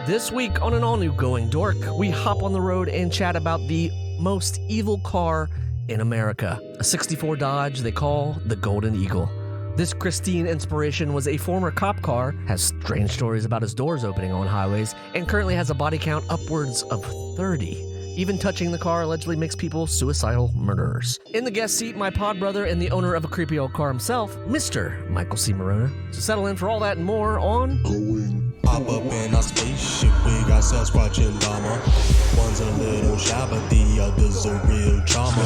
This week on an all-new Going Dork, we hop on the road and chat about the most evil car in America, a 64 Dodge they call the Golden Eagle. This Christine inspiration was a former cop car, has strange stories about his doors opening on highways, and currently has a body count upwards of 30. Even touching the car allegedly makes people suicidal murderers. In the guest seat, my pod brother and the owner of a creepy old car himself, Mr. Michael C. Maronna. So settle in for all that and more on Going. Pop up in our spaceship, we got Sasquatch and Llama. One's a little shy, but the other's a real charmer.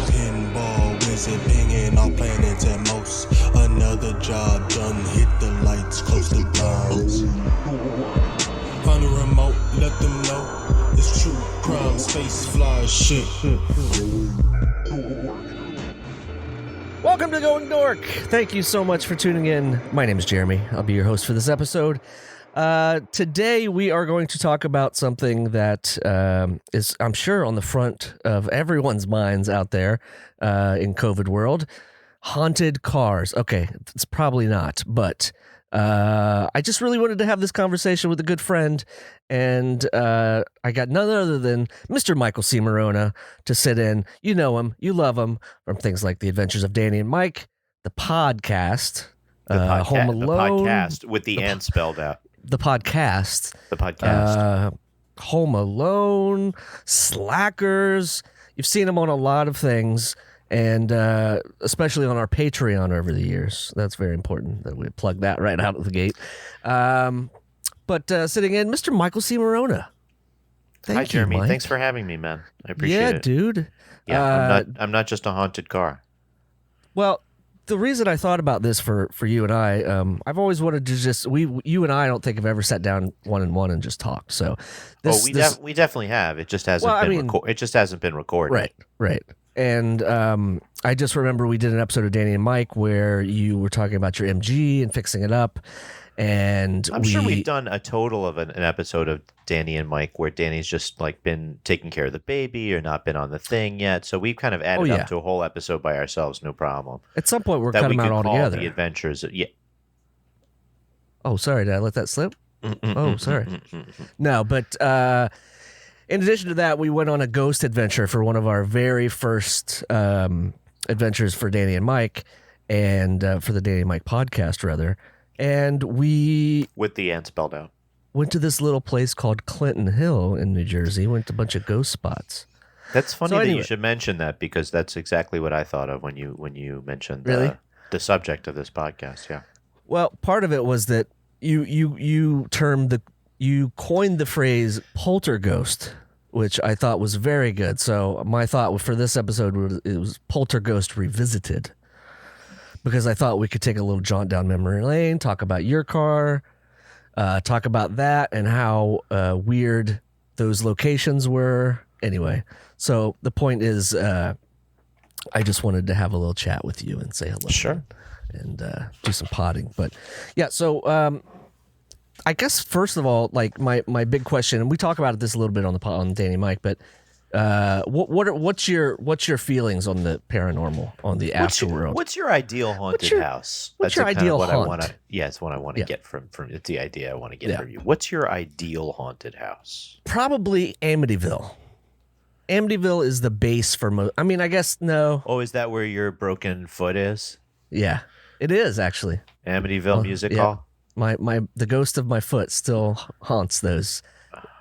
Pinball wizard pinging our planet at most. Another job done, hit the lights, close the blinds. Find a remote, let them know it's true crime, space fly shit. Welcome to Going Dork. Thank you so much for tuning in. My name is Jeremy. I'll be your host for this episode. Today we are going to talk about something that is, I'm sure, on the front of everyone's minds out there in COVID world. Haunted cars. Okay, it's probably not, but I just really wanted to have this conversation with a good friend, and I got none other than Mr. Michael C. Maronna to sit in. You know him, you love him from things like The Adventures of Danny and Mike, the podcast, Home Alone, the podcast with the "and" spelled out. The podcast, Home Alone, Slackers. You've seen him on a lot of things. And especially on our Patreon over the years. That's very important that we plug that right out of the gate. But sitting in, Mr. Michael C. Maronna. Hi, Jeremy. Thanks for having me, man. I appreciate it. Yeah, dude. Yeah, I'm not just a haunted car. Well, the reason I thought about this for you and I, I've always wanted to just, you and I don't think have ever sat down one-on-one and just talked. So we definitely have. It just hasn't it just hasn't been recorded. Right. And I just remember we did an episode of Danny and Mike where you were talking about your MG and fixing it up. And I'm sure we've done a total of an episode of Danny and Mike where Danny's just like been taking care of the baby or not been on the thing yet. So we've kind of added up to a whole episode by ourselves, no problem. At some point we're cutting them out altogether. The adventures. Yeah. Oh, sorry. Did I let that slip? Oh, sorry. No, but in addition to that, we went on a ghost adventure for one of our very first adventures for Danny and Mike, and for the Danny and Mike podcast, rather. And we... with the "and" spelled out. Went to this little place called Clinton Hill in New Jersey. Went to a bunch of ghost spots. That's funny that you should mention that, because that's exactly what I thought of when you mentioned the subject of this podcast. Yeah. Well, part of it was that you coined the phrase polterghost, which I thought was very good. So my thought for this episode was Polterghost Revisited, because I thought we could take a little jaunt down memory lane, talk about your car, talk about that and how weird those locations were. Anyway, so the point is, I just wanted to have a little chat with you and say hello. Sure. And do some potting. But yeah, so I guess first of all, like my big question, and we talk about this a little bit on Danny Mike, but what's your feelings on the paranormal, on the afterworld? What's your ideal haunted house? What's your ideal haunt? It's what I want to get from. It's the idea I want to get from you. What's your ideal haunted house? Probably Amityville. Amityville is the base for most. I mean, I guess no. Oh, is that where your broken foot is? Yeah, it is actually. Amityville Music Hall. The ghost of my foot still haunts those.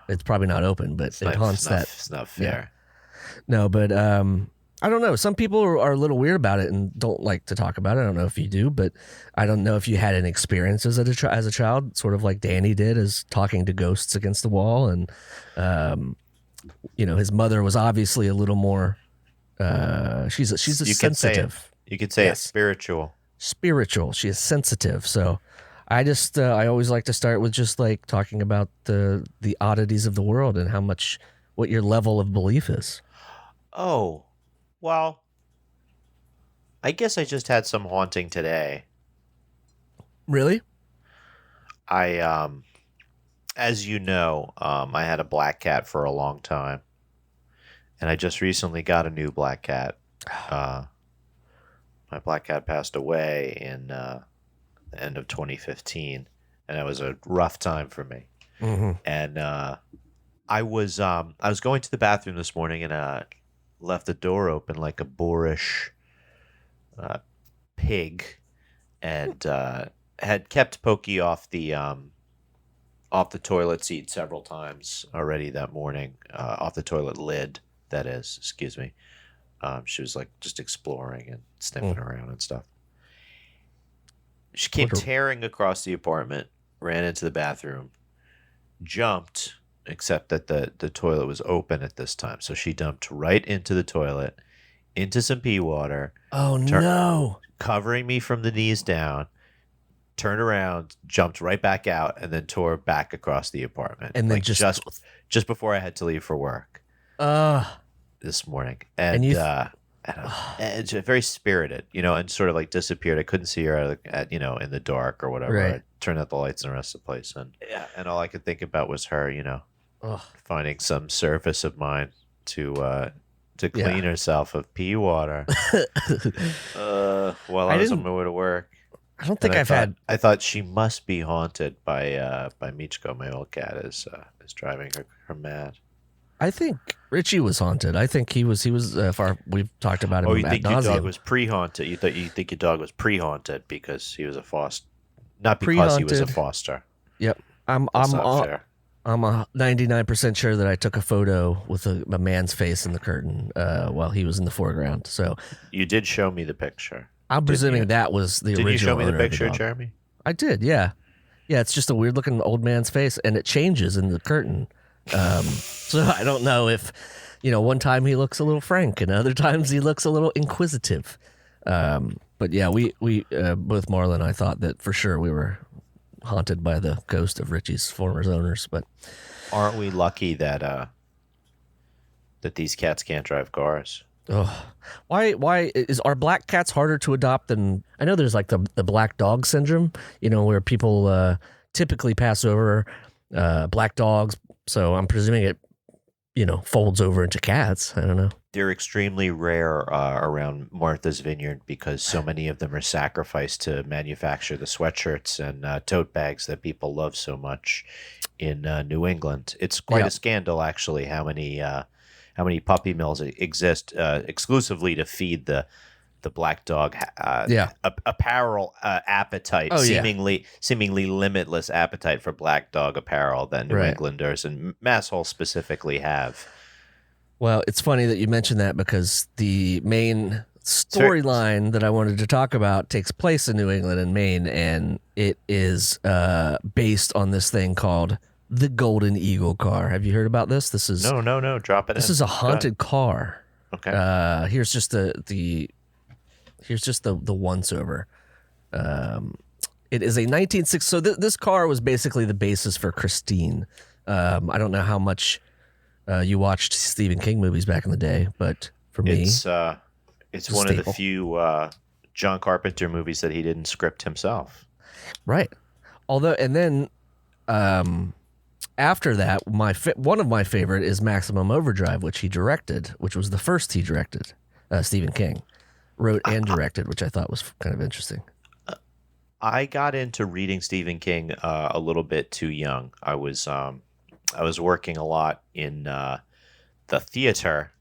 It's probably not open, but it haunts that. It's not fair. Yeah. No, but I don't know. Some people are a little weird about it and don't like to talk about it. I don't know if you do, but I don't know if you had any experiences as a child, sort of like Danny did, as talking to ghosts against the wall. And, his mother was obviously a little more, she's sensitive. You could say it's spiritual. Spiritual. She is sensitive. So I just, I always like to start with just like talking about the oddities of the world and what your level of belief is. Oh, well, I guess I just had some haunting today. Really? As you know, I had a black cat for a long time, and I just recently got a new black cat. My black cat passed away in the end of 2015, and it was a rough time for me. And I was going to the bathroom this morning and left the door open like a boorish pig, and had kept Pokey off the toilet seat several times already that morning, off the toilet lid, that is, excuse me. She was like just exploring and sniffing around and stuff. She came tearing across the apartment, ran into the bathroom, jumped, except that the toilet was open at this time. So she dumped right into the toilet, into some pee water. Oh, no. Covering me from the knees down, turned around, jumped right back out, and then tore back across the apartment. And then like just before I had to leave for work this morning. And it's very spirited, and sort of like disappeared. I couldn't see her in the dark or whatever. Right. I turned out the lights in the rest of the place, and all I could think about was her, finding some surface of mine to clean herself of pee water while I was on my way to work. I don't think I thought she must be haunted by Michiko, my old cat, is driving her mad. I think Richie was haunted. I think he was. We've talked about him. Oh, you think your dog was pre-haunted? You think your dog was pre-haunted because he was a foster, not because he was a foster. Yep, I'm 99% sure that I took a photo with a man's face in the curtain while he was in the foreground. So you did show me the picture. I'm presuming that was the original. Did you show me the picture, dog. Jeremy? I did. Yeah. It's just a weird looking old man's face, and it changes in the curtain. So I don't know if, one time he looks a little frank and other times he looks a little inquisitive. But yeah, we both Marla and I thought that for sure we were haunted by the ghost of Richie's former owners. But aren't we lucky that these cats can't drive cars? Oh, why are black cats harder to adopt than? I know there's like the black dog syndrome, where people typically pass over black dogs. So I'm presuming it, folds over into cats. I don't know. They're extremely rare around Martha's Vineyard because so many of them are sacrificed to manufacture the sweatshirts and tote bags that people love so much in New England. It's quite a scandal, actually, how many puppy mills exist exclusively to feed the black dog apparel appetite, seemingly limitless appetite for black dog apparel that New Englanders and Masshole specifically have. Well, it's funny that you mentioned that because the main storyline that I wanted to talk about takes place in New England and Maine, and it is based on this thing called the Golden Eagle car. Have you heard about this? This is no. Drop it. This is a haunted car. Okay. Here's just the once over. It is a 1960. So this car was basically the basis for Christine. I don't know how much you watched Stephen King movies back in the day, but for me, it's one of the few John Carpenter movies that he didn't script himself. Right. Although, and then after that, one of my favorite is Maximum Overdrive, which he directed, which was the first he directed. Stephen King wrote and directed, which I thought was kind of interesting. I got into reading Stephen King a little bit too young. I was working a lot in the theater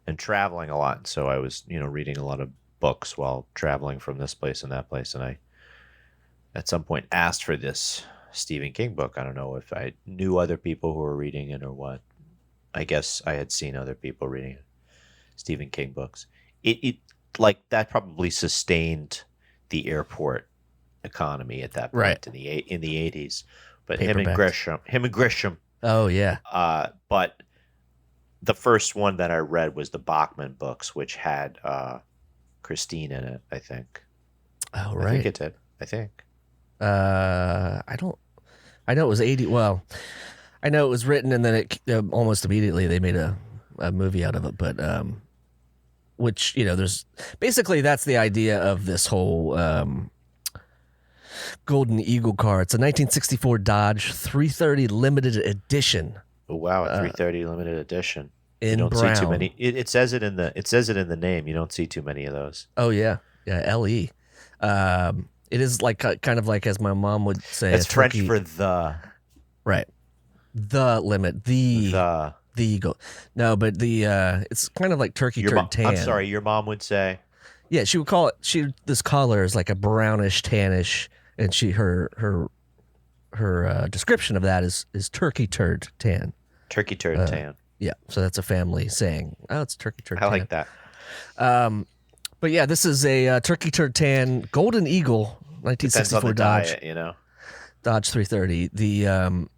and traveling a lot, so I was reading a lot of books while traveling from this place and that place. And I, at some point, asked for this Stephen King book. I don't know if I knew other people who were reading it or what. I guess I had seen other people reading Stephen King books. It like that probably sustained the airport economy at that point in the 80s. But him and Grisham. Oh yeah. But the first one that I read was the Bachman books, which had Christine in it, I think. Oh right. I think it did. I think. I know it was 80. Well, I know it was written and then it almost immediately they made a movie out of it, but which, there's basically that's the idea of this whole Golden Eagle car. It's a 1964 Dodge 330 limited edition. Oh wow, a 330 limited edition. In you don't brown. see too many. It says it in the name. You don't see too many of those. Oh yeah, LE. It is like kind of like, as my mom would say, it's French for the. Right. the limit. The gold. No, but the it's kind of like turkey turd tan. I'm sorry, your mom would say. Yeah, she would call it. This color is like a brownish tannish, and her description of that is turkey turd tan. Turkey turd tan. Yeah, so that's a family saying. Oh, it's turkey turd tan. I like that. But yeah, this is a turkey turd tan Golden Eagle 1964 Dodge. Diet, you know. Dodge 330. The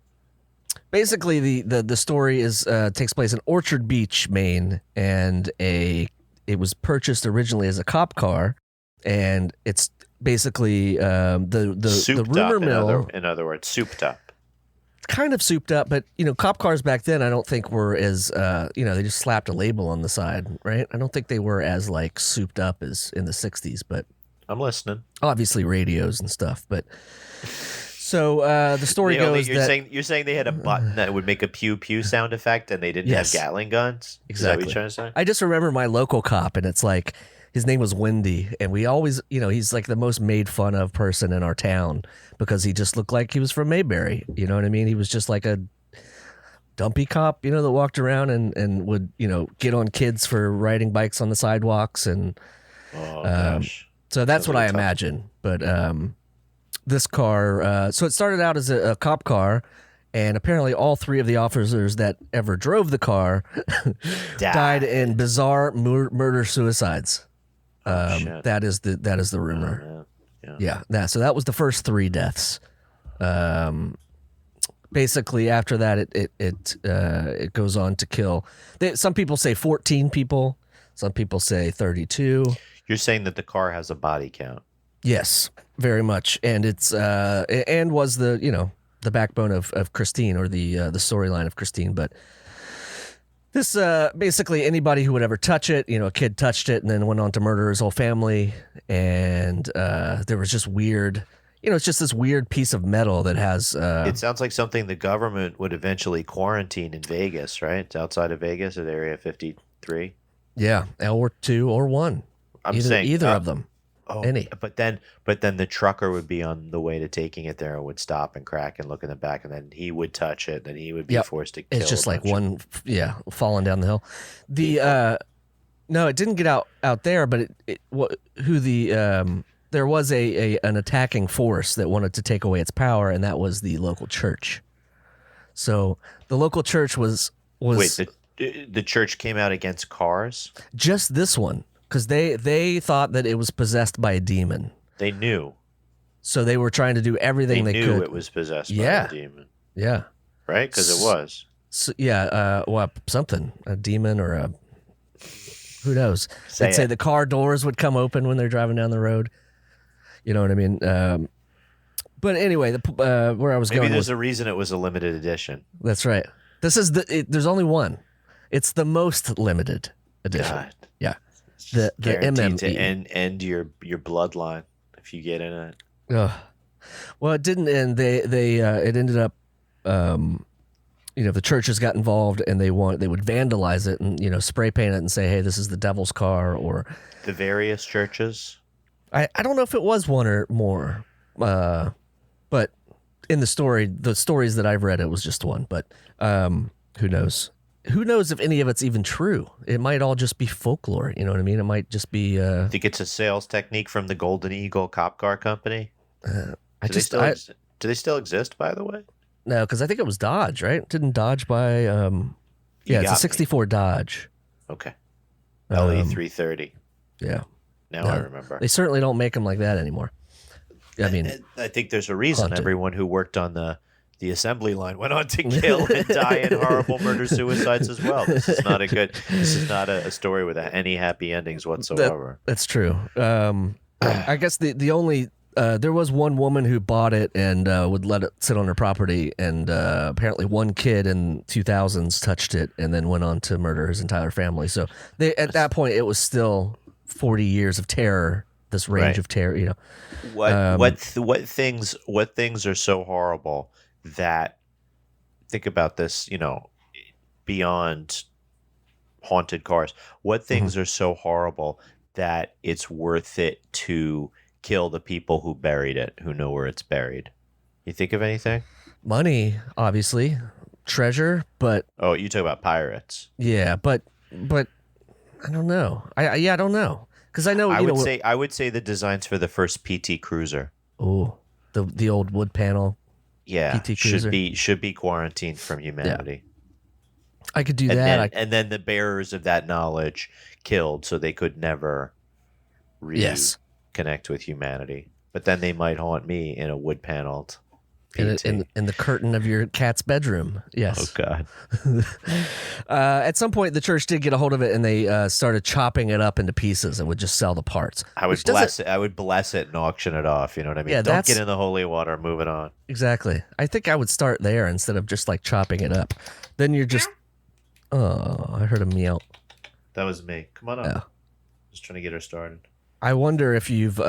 basically the story is takes place in Orchard Beach, Maine, and it was purchased originally as a cop car, and it's basically the rumor mill. In other words, souped up. Kind of souped up, but cop cars back then I don't think were as they just slapped a label on the side, right? I don't think they were as like souped up as in the 60s, but I'm listening. Obviously radios and stuff, but so the story goes you're saying they had a button that would make a pew pew sound effect and they didn't have Gatling guns? Exactly. Is that what you're trying to say? I just remember my local cop, and it's like his name was Wendy, and we always, he's like the most made fun of person in our town because he just looked like he was from Mayberry. You know what I mean? He was just like a dumpy cop, that walked around and would, get on kids for riding bikes on the sidewalks. And gosh. So that's what I imagine. But this car, so it started out as a cop car, and apparently all three of the officers that ever drove the car died in bizarre murder suicides. That is the rumor. Yeah. So that was the first 3 deaths. Basically, after that, it goes on to kill. Some people say 14 people. Some people say 32. You're saying that the car has a body count. Yes, very much, and it's and was the backbone of Christine, or the storyline of Christine, but. This basically anybody who would ever touch it, a kid touched it and then went on to murder his whole family, and there was just weird, it's just this weird piece of metal that has. It sounds like something the government would eventually quarantine in Vegas, right? It's outside of Vegas at Area 53. Yeah, or 2 or 1. I'm saying either of them. Oh, any. But then the trucker would be on the way to taking it there and would stop and crack and look in the back, and then he would touch it, and he would be forced to kill. It's just like one, falling down the hill. No, it didn't get out there, but there was an attacking force that wanted to take away its power, and that was the local church. So the local church was wait, the church came out against cars? Just this one. Because they thought that it was possessed by a demon. They knew. So they were trying to do everything they could. They knew it was possessed by a demon. Yeah. Right? Because it was. So, something. A demon or a... Who knows? They'd say the car doors would come open when they're driving down the road. You know what I mean? But anyway, where I was going... Maybe there's a reason it was a limited edition. That's right. This is there's only one. It's the most limited edition. God. Yeah. The guaranteed MME. to end your bloodline if you get in it. Well, it didn't end. It ended up, the churches got involved, and they would vandalize it and spray paint it and say, "Hey, this is the devil's car," or the various churches. I don't know if it was one or more, but in the stories that I've read, it was just one. But who knows? Who knows if any of it's even true? It might all just be folklore. You know what I mean? It might just be. Think it's a sales technique from the Golden Eagle cop car company? Do they still exist, by the way? No, because I think it was Dodge, right? Didn't Dodge buy? It's a '64 Dodge. Okay. LE 330. Yeah. Now I remember. They certainly don't make them like that anymore. I mean, I think there's a reason everyone who worked on the assembly line went on to kill and die in horrible murder suicides as well. This is not a story with any happy endings whatsoever. That's true. I guess the only there was one woman who bought it and would let it sit on her property, and apparently one kid in 2000s touched it and then went on to murder his entire family. So at that point it was still 40 years of terror. This range of terror, What things are so horrible that, think about this, beyond haunted cars, what things are so horrible that it's worth it to kill the people who buried it, who know where it's buried? You think of anything? Money, obviously. treasure, but Oh, you talk about pirates. yeah, but I don't know. I don't know because I know I would say the designs for the first PT Cruiser. Oh, the old wood panel. Yeah, PT Cruiser. should be quarantined from humanity. I could do And that. and then the bearers of that knowledge killed, so they could never connect with humanity. But then they might haunt me in a wood paneled PT. In the curtain of your cat's bedroom. Yes. Oh God. At some point, the church did get a hold of it, and they started chopping it up into pieces and would just sell the parts. I would bless it. I would bless it and auction it off. You know what I mean? Yeah, Don't get in the holy water. Move it on. Exactly. I think I would start there instead of just like chopping it up. Then you're just. Oh, I heard a meow. That was me. Come on up. Yeah. Just trying to get her started. I wonder if you've.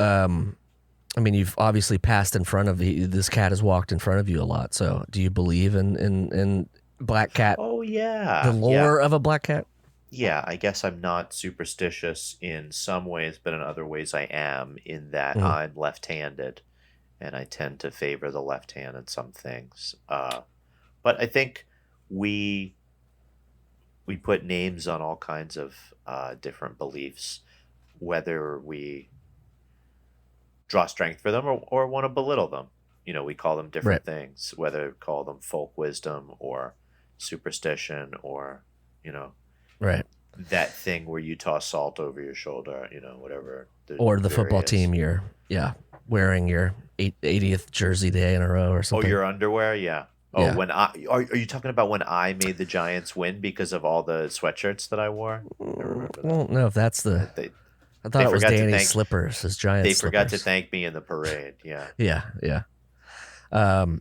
I mean, you've obviously passed in front of this cat has walked in front of you a lot. So, do you believe in black cat? Oh yeah, the lore of a black cat. Yeah, I guess I'm not superstitious in some ways, but in other ways I am. In that I'm left-handed, and I tend to favor the left hand in some things. But I think we put names on all kinds of different beliefs, whether we draw strength for them or want to belittle them. You know, we call them different things, whether we call them folk wisdom or superstition or, you know, that thing where you toss salt over your shoulder, you know, whatever. Or the football team you're wearing your 80th jersey day in a row or something. Oh, your underwear? Yeah. Oh, yeah. When are you talking about when I made the Giants win because of all the sweatshirts that I wore? I don't know if that's the. I thought it was Danny's slippers, his Giants. They forgot to thank me in the parade. Yeah. Yeah. No,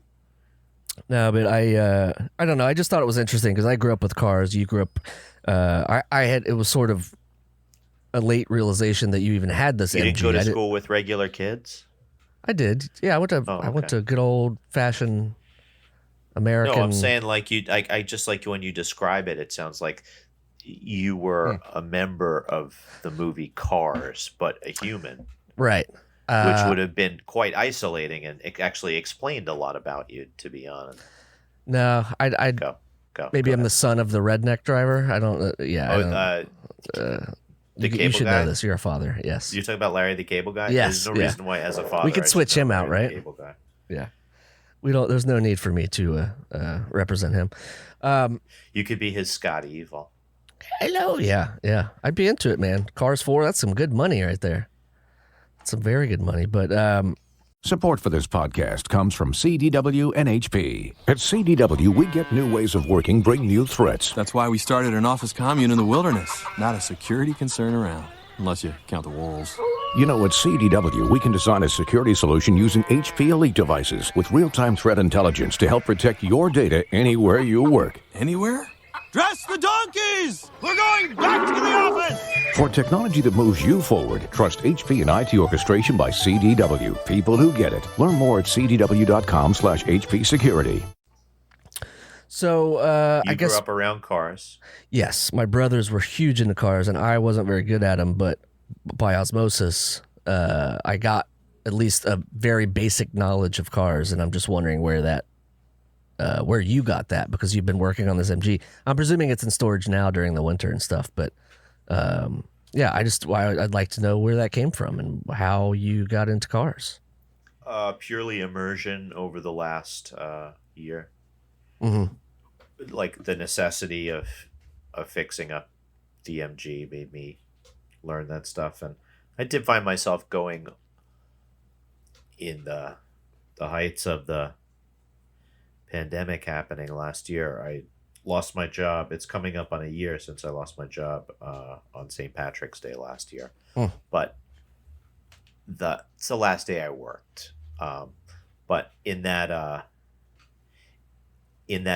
but I don't know. I just thought it was interesting because I grew up with cars. You grew up. It was sort of a late realization that you even had this. You didn't go to school with regular kids? I did. Yeah, I went to. I went to good old fashioned American. No, I'm saying like you. I just like when you describe it. It sounds like you were a member of the movie Cars, but a human, right? Which would have been quite isolating, and it actually explained a lot about you, to be honest. No, I'd go. Maybe I'm the son of the redneck driver. I don't. Yeah. You should know this. You're a father. Yes. You're talking about Larry the Cable Guy. Yes. There's no reason why, as a father, we could switch him out, Larry right? The Cable Guy. Yeah. We don't. There's no need for me to represent him. You could be his Scott Evil. Hello. Yeah. I'd be into it, man. Cars 4. That's some good money right there. That's some very good money. But support for this podcast comes from CDW and HP. At CDW, we get new ways of working bring new threats. That's why we started an office commune in the wilderness. Not a security concern around, unless you count the wolves. You know, at CDW, we can design a security solution using HP Elite devices with real-time threat intelligence to help protect your data anywhere you work. Anywhere? Dress the donkeys! We're going back to the office! For technology that moves you forward, trust HP and IT orchestration by CDW. People who get it. Learn more at cdw.com/HP security. So, I guess... You grew up around cars. Yes. My brothers were huge into cars, and I wasn't very good at them, but by osmosis, I got at least a very basic knowledge of cars, and I'm just wondering where you got that, because you've been working on this MG. I'm presuming it's in storage now during the winter and stuff, but I'd like to know where that came from and how you got into cars. Purely immersion over the last year. Mm-hmm. Like the necessity of fixing up the MG made me learn that stuff, and I did find myself going in the heights of the pandemic happening last year. I lost my job. It's coming up on a year since I lost my job on St. Patrick's Day last year. But it's the last day I worked. But in that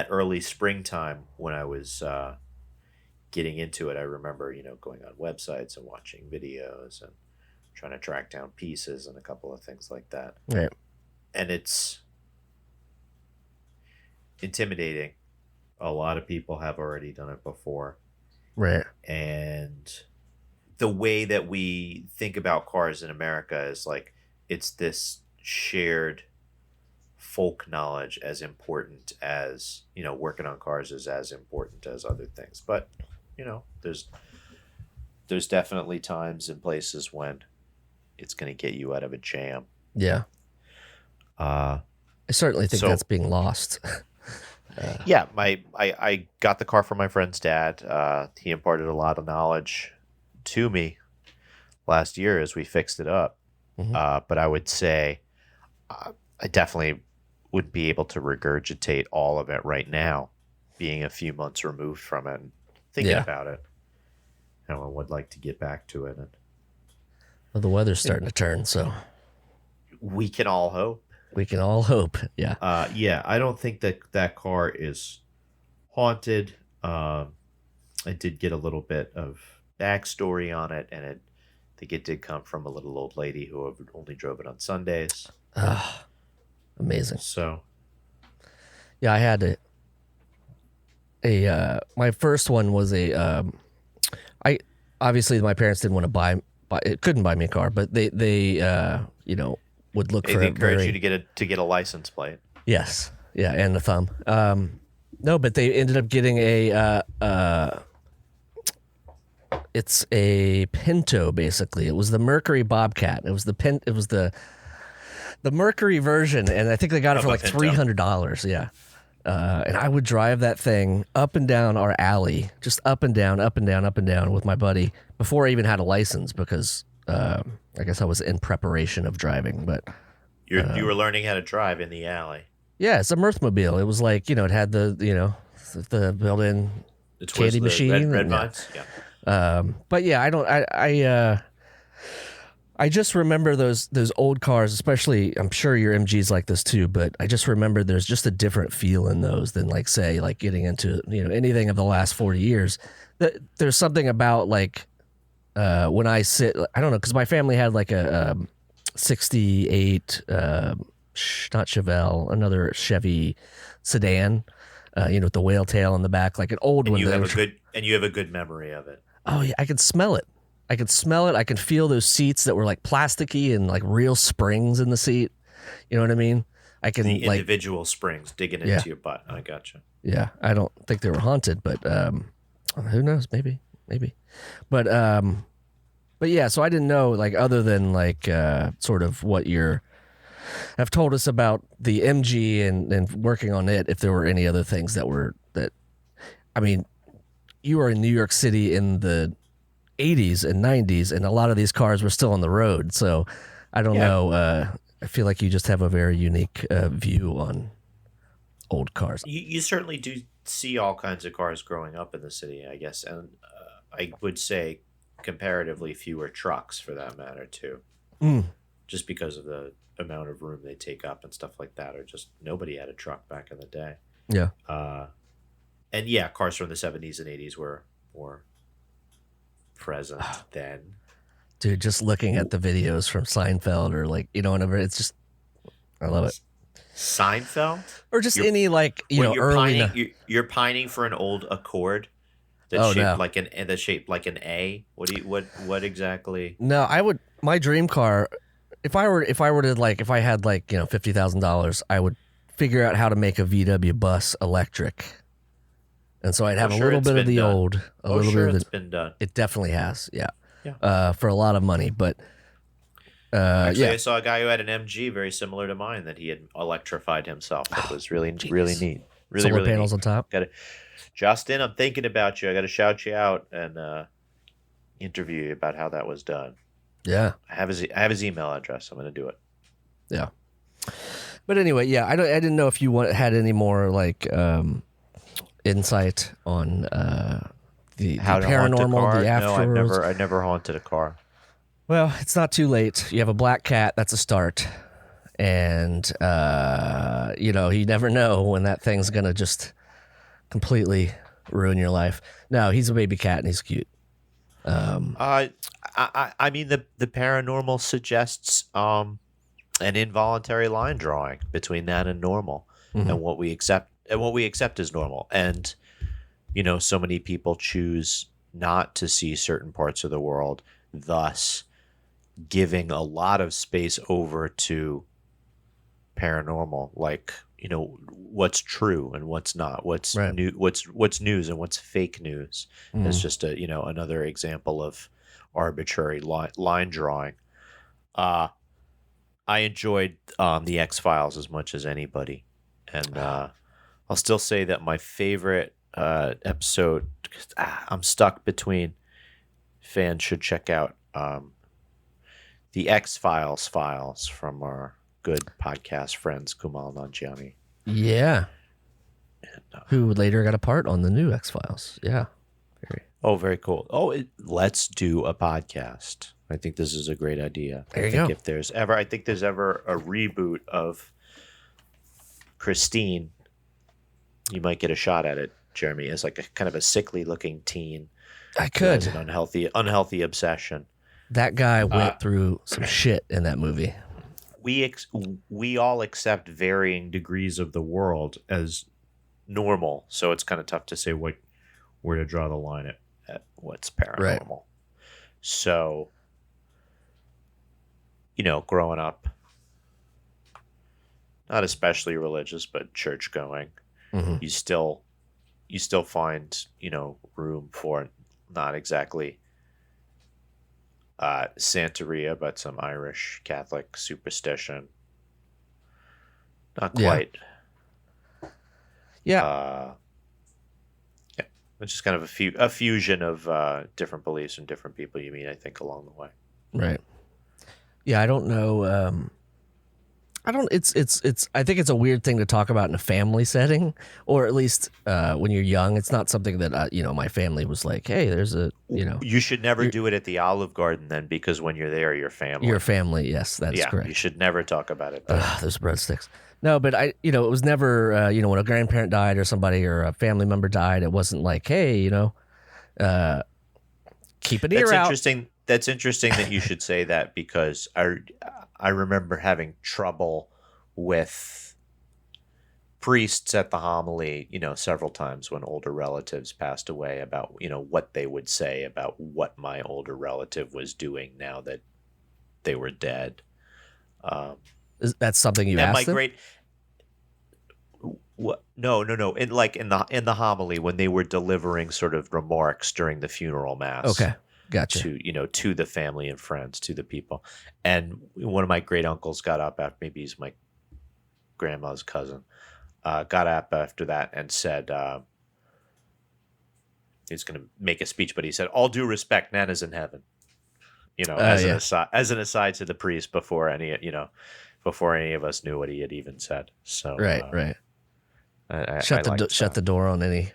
early springtime when I was getting into it, I remember, going on websites and watching videos and trying to track down pieces and a couple of things like that. Right. And it's intimidating. A lot of people have already done it before. Right. And the way that we think about cars in America is like it's this shared folk knowledge as important as, working on cars is as important as other things. But, there's definitely times and places when it's going to get you out of a jam. Yeah. I certainly think that's being lost. Yeah, I got the car from my friend's dad. He imparted a lot of knowledge to me last year as we fixed it up. But I would say I definitely would be able to regurgitate all of it right now, being a few months removed from it and thinking about it. I would like to get back to it. Well, the weather's starting to turn, so we can all hope. We can all hope. Yeah. I don't think that car is haunted. I did get a little bit of backstory on it, and I think it did come from a little old lady who only drove it on Sundays. Amazing. So, yeah, I had my first one was I obviously my parents didn't want to couldn't buy me a car, but they would look for. They encourage you to get a license plate. Yes, yeah, and a thumb. No, but they ended up getting it's a Pinto basically. It was the Mercury Bobcat. It was the Mercury version, and I think they got it for like $300. Yeah. And I would drive that thing up and down our alley, just up and down, up and down, up and down with my buddy before I even had a license because I guess I was in preparation of driving. But you were learning how to drive in the alley. Yeah, it's a Mirthmobile. It was like, it had the built-in candy machine. Red vines. Yeah. But yeah, I just remember those old cars, especially, I'm sure your MG's like this too, but I just remember there's just a different feel in those than like, say, like getting into, anything of the last 40 years. There's something about like, when I sit, I don't know, because my family had like a 68, not Chevelle, another Chevy sedan, with the whale tail in the back, like an old one. You have a good memory of it. Oh yeah, I could smell it. I could feel those seats that were like plasticky and like real springs in the seat. You know what I mean? I can the individual springs digging into your butt. I gotcha. Yeah, I don't think they were haunted, but who knows? Maybe. But yeah. So I didn't know, like, other than like sort of what have told us about the MG and working on it. If there were any other things you were in New York City in the 80s and 90s, and a lot of these cars were still on the road. So I don't know. I feel like you just have a very unique view on old cars. You certainly do see all kinds of cars growing up in the city, I guess. And I would say comparatively fewer trucks for that matter, too. Just because of the amount of room they take up and stuff like that, or just nobody had a truck back in the day. Yeah. And yeah, cars from the 70s and 80s were more present then. Dude, just looking at the videos from Seinfeld or like, whenever, it's just, I love it. Seinfeld? Or just any like, you're pining for an old Accord that's shaped like an A. What exactly? No, my dream car, if I had like, $50,000, I would figure out how to make a VW bus electric. And so I'd have a little bit of the old, it's been done. It definitely has, yeah. For a lot of money, but actually, I saw a guy who had an MG very similar to mine that he had electrified himself. It was really neat. Really, solar really panels neat. on top. Justin, I'm thinking about you. I got to shout you out and interview you about how that was done. Yeah, I have his email address. I'm going to do it. Yeah, but anyway, yeah, I didn't know if you had any more like insight on the paranormal, the afterwards. No, I never haunted a car. Well, it's not too late. You have a black cat. That's a start. And, you never know when that thing's going to just completely ruin your life. No, he's a baby cat and he's cute. I mean, the paranormal suggests an involuntary line drawing between that and normal, and what we accept as normal. And, so many people choose not to see certain parts of the world, thus giving a lot of space over to paranormal, like, you know, what's true and what's not, what's Right. new, what's news and what's fake news. Mm. It's just a, you know, another example of arbitrary line drawing. I enjoyed the X-Files as much as anybody, and I'll still say that my favorite episode, I'm stuck between, fans should check out the X-Files files from our good podcast friends Kumal Nanjiani. Yeah. And, Who later got a part on the new X-Files. Yeah. very cool. Let's do a podcast. I think this is a great idea. There you I think go. if there's ever a reboot of Christine, you might get a shot at it, Jeremy, as like a kind of a sickly looking teen. I Who has could. an unhealthy obsession. That guy went through some shit in that movie. We all accept varying degrees of the world as normal, so it's kind of tough to say where to draw the line at what's paranormal. Right. So, you know, growing up, not especially religious, but church going, Mhm. you still find, you know, room for not exactly Santeria, but some Irish Catholic superstition. Not Yeah. quite. Yeah. Yeah. It's just kind of a fusion of different beliefs and different people you meet, I think, along the way. Right. Yeah, I don't know. I think it's a weird thing to talk about in a family setting, or at least when you're young. It's not something that, my family was like, hey, there's a, You should never do it at the Olive Garden then, because when you're there, you're family. your family. Yes, that's yeah, correct. you should never talk about it there. Those breadsticks. No, but it was never, when a grandparent died or somebody or a family member died, it wasn't like, hey, keep an ear out. That's interesting that you should say that, because I remember having trouble with priests at the homily, several times when older relatives passed away, about, what they would say about what my older relative was doing now that they were dead. That's something you And asked them? No. In the homily, when they were delivering sort of remarks during the funeral mass. Okay, gotcha. To the family and friends, to the people. And one of my great uncles got up after, maybe he's my grandma's cousin, got up after that and said, he's going to make a speech, but he said, "All due respect, Nana's in heaven." As an aside to the priest, before any of us knew what he had even said. So Right. Shut the door on any.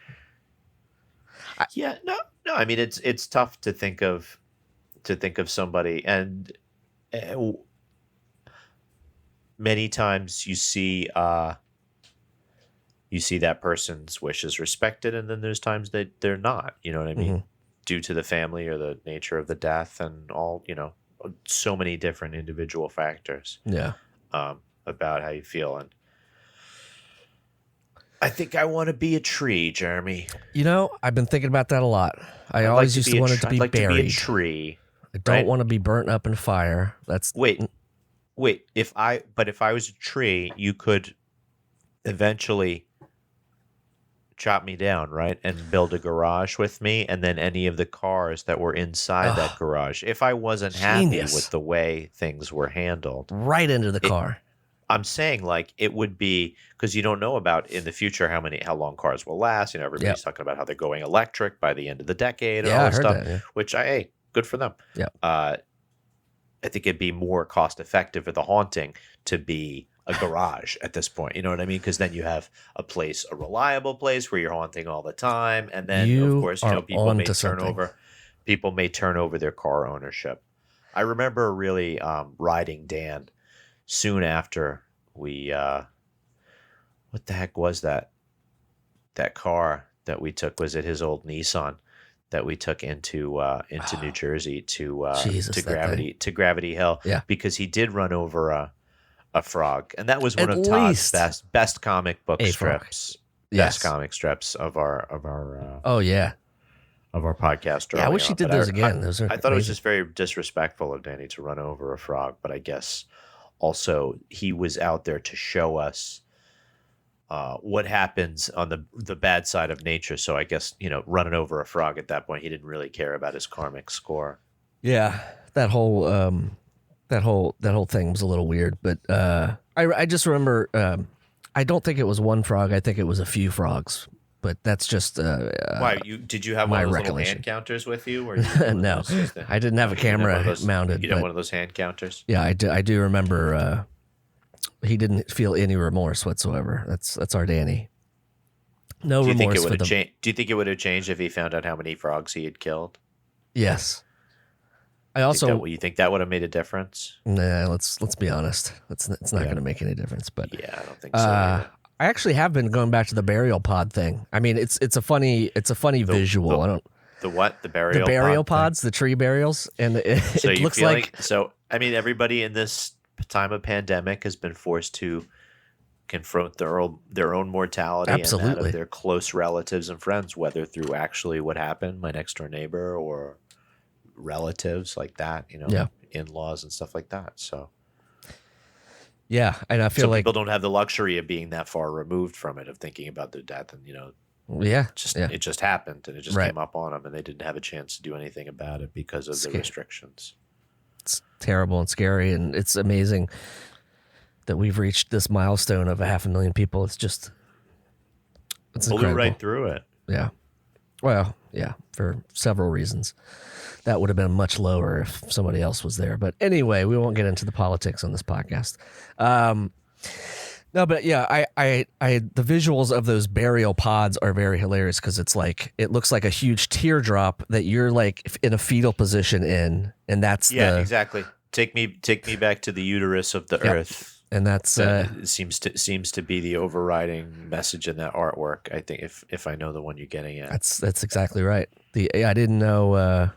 No. I mean, it's tough to think of somebody, and many times you see that person's wishes respected, and then there's times that they're not. You know what I mean? Mm-hmm. Due to the family or the nature of the death, and all, so many different individual factors. Yeah. About how you feel. And I think I want to be a tree, Jeremy. I've been thinking about that a lot. I always used to want it to be I'd like buried. to be a tree. I don't want to be burnt up in fire. That's Wait. If I was a tree, you could eventually chop me down, right, and build a garage with me, and then any of the cars that were inside that garage. If I wasn't happy with the way things were handled, right into the car. I'm saying, like, it would be, because you don't know about in the future how long cars will last. Everybody's talking about how they're going electric by the end of the decade and all this stuff, which good for them. Yeah. I think it'd be more cost effective for the haunting to be a garage at this point. You know what I mean? Because then you have a reliable place where you're haunting all the time, and then of course people may turn over their car ownership. I remember really riding Dan soon after we what the heck was that car that we took? Was it his old Nissan that we took into New Jersey to Gravity Hill? Yeah. Because he did run over a frog, and that was one of Todd's best comic book strips. Best comic strips of our of our podcast. Yeah, I wish he did those again. I thought it was just very disrespectful of Danny to run over a frog, but I guess also he was out there to show us what happens on the bad side of nature. So I guess, running over a frog at that point, he didn't really care about his karmic score. Yeah, that whole thing was a little weird, but I just remember I don't think it was one frog. I think it was a few frogs, but that's just Why did you have one my of those little recollection. hand counters with you? Or you no, I didn't have a camera mounted. You had but one of those hand counters. yeah, I do remember. He didn't feel any remorse whatsoever. That's our Danny. No Do you think remorse it for would have the. changed? Do you think it would have changed if he found out how many frogs he had killed? Yes. I also. You think that would have made a difference? Nah, let's be honest. It's not going to make any difference. But Yeah, I don't think so. Either. I actually have been going back to the burial pod thing. I mean, it's a funny visual. I don't. The what? The burial. The burial pod thing? pods, the tree burials, and So it you looks feel like so. I mean, everybody in this time of pandemic has been forced to confront their own mortality and that Absolutely. of their close relatives and friends, whether through actually what happened, my next door neighbor, or relatives like that, Yeah. in-laws and stuff like that. So yeah, and I feel some like people don't have the luxury of being that far removed from it, of thinking about their death, and yeah, it just happened and it just Right. came up on them, and they didn't have a chance to do anything about it because of the restrictions. it's terrible and scary, and it's amazing that we've reached this milestone of 500,000 people. It's Blew incredible. right through it. Yeah. Well, yeah, for several reasons. That would have been much lower if somebody else was there. But anyway, we won't get into the politics on this podcast. No, but yeah, the visuals of those burial pods are very hilarious because it looks like a huge teardrop that you're like in a fetal position in, and that's exactly. Take me back to the uterus of the Yep. earth. and that's That seems to be the overriding message in that artwork. I think if I know the one you're getting at. that's exactly right. I didn't know.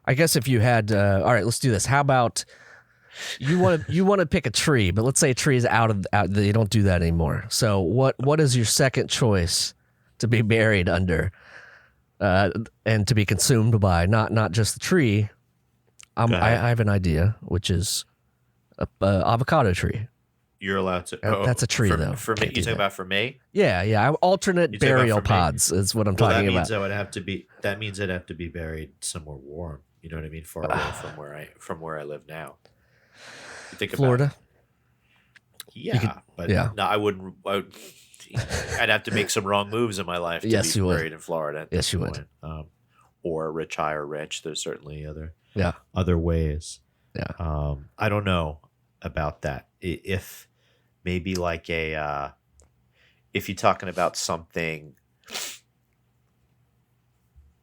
I guess if you had, all right, let's do this. How about you want to pick a tree, but let's say a tree is out. They don't do that anymore. So what is your second choice to be buried under, and to be consumed by? Not just the tree. I have an idea, which is a avocado tree. You're allowed to. That's a tree, though. For me, Can't do you talking that. about for me? Yeah. Alternate You're talking about burial for me? pods is what I'm Well, talking that means about. I would have to be. That means I'd have to be buried somewhere warm. You know what I mean? Far away from where I live now. You think Florida. about yeah, but yeah. no, I wouldn't. I'd have to make some wrong moves in my life to Yes, be you would. buried in Florida. At Yes, this you would. point. Or rich, higher rich. There's certainly Yeah. other ways. Yeah. I don't know about that. If maybe like if you're talking about something,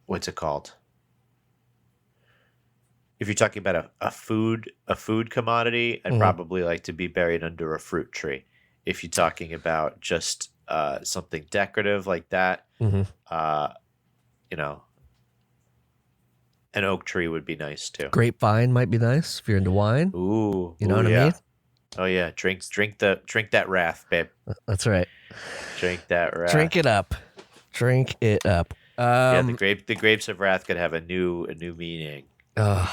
what's it called? If you're talking about a food commodity, I'd probably like to be buried under a fruit tree. If you're talking about just something decorative like that, Mhm. An oak tree would be nice too. Grapevine might be nice if you're into wine. Ooh, You know what I yeah. mean? Oh yeah, drink that wrath, babe. That's right. Drink that wrath. Drink it up. Drink it up. Yeah, the grapes of wrath could have a new meaning, How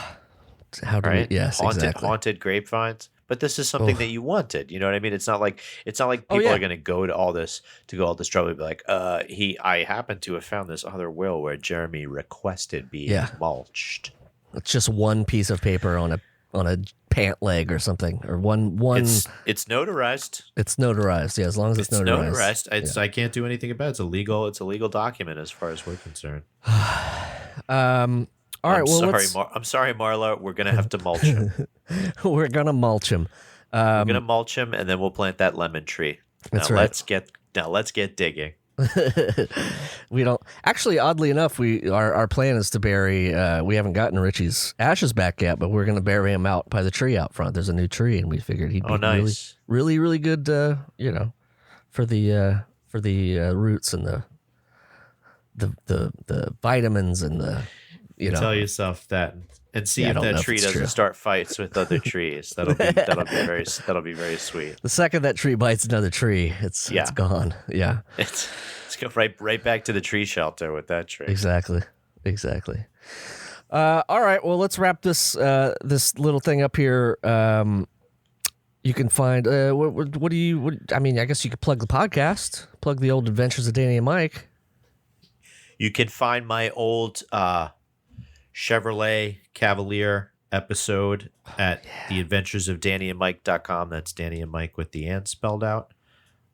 do right? we? Yes, exactly. Haunted grapevines. But this is something that you wanted. You know what I mean? It's not like people yeah. are going to go all this trouble to be like, I happen to have found this other will where Jeremy requested being Yeah. mulched. It's just one piece of paper on a pant leg or something, or one. It's notarized. It's notarized. Yeah, as long as it's notarized. I can't do anything about it. It's a legal document as far as we're concerned. All right. I'm sorry, Marla. We're gonna have to mulch him. We're gonna mulch him. We're gonna mulch him, and then we'll plant that lemon tree. That's now right. let's get digging. We don't actually. Oddly enough, our plan is to bury. We haven't gotten Richie's ashes back yet, but we're gonna bury him out by the tree out front. There's a new tree, and we figured he'd be nice. really good. For the roots and the vitamins and the Tell yourself that, and see Yeah, I if don't know that if tree it's doesn't true. start fights with other trees. That'll be very sweet. The second that tree bites another tree, it's gone. Yeah, Let's go right back to the tree shelter with that tree. exactly. All right, well, let's wrap this little thing up here. You can find what do you? I mean, I guess you could plug the podcast, plug the old Adventures of Danny and Mike. You can find my old Chevrolet Cavalier episode at theadventuresofdannyandmike.com. That's Danny and Mike with the and spelled out.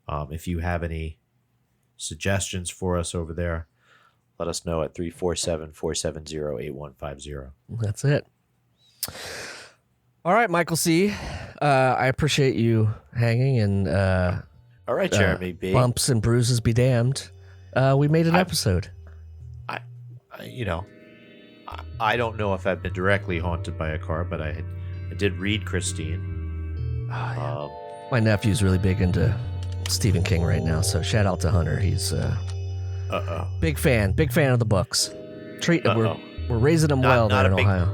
If you have any suggestions for us over there, let us know at 347-470-8150. That's it. All right, Michael C. I appreciate you hanging, and all right, Jeremy B. Bumps and bruises be damned. We made an episode. I don't know if I've been directly haunted by a car, but I did read Christine. My nephew's really big into Stephen King right now, so shout out to Hunter. He's big fan of the books. We're raising him well there in Ohio.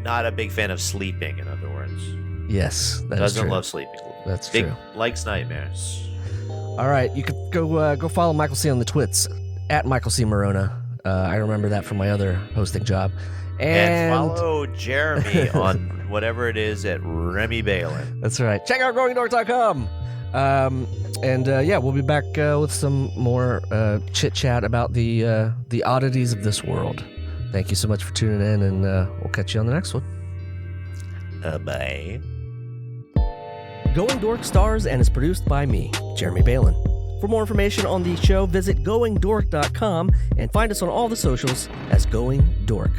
Not a big fan of sleeping, in other words. Yes, that Doesn't is true. love sleeping. That's true. Likes nightmares. All right, you could go follow Michael C on the twits at Michael C Maronna. I remember that from my other hosting job. And follow Jeremy on whatever it is at Remy Balin. That's right. Check out GoingDork.com. We'll be back with some more chit chat about the oddities of this world. Thank you so much for tuning in, and we'll catch you on the next one. Bye. Going Dork stars and is produced by me, Jeremy Balin. For more information on the show, visit GoingDork.com and find us on all the socials as Going Dork.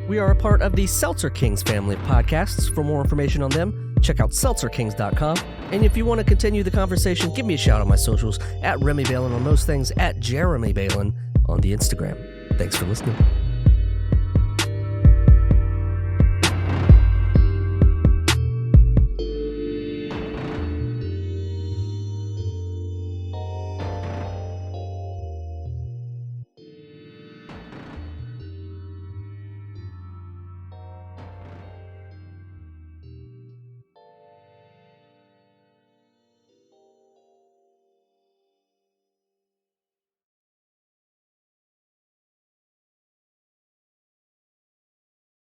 We are a part of the Seltzer Kings family of podcasts. For more information on them, check out seltzerkings.com. And if you want to continue the conversation, give me a shout on my socials at Remy Balin on most things, at Jeremy Balin on the Instagram. Thanks for listening.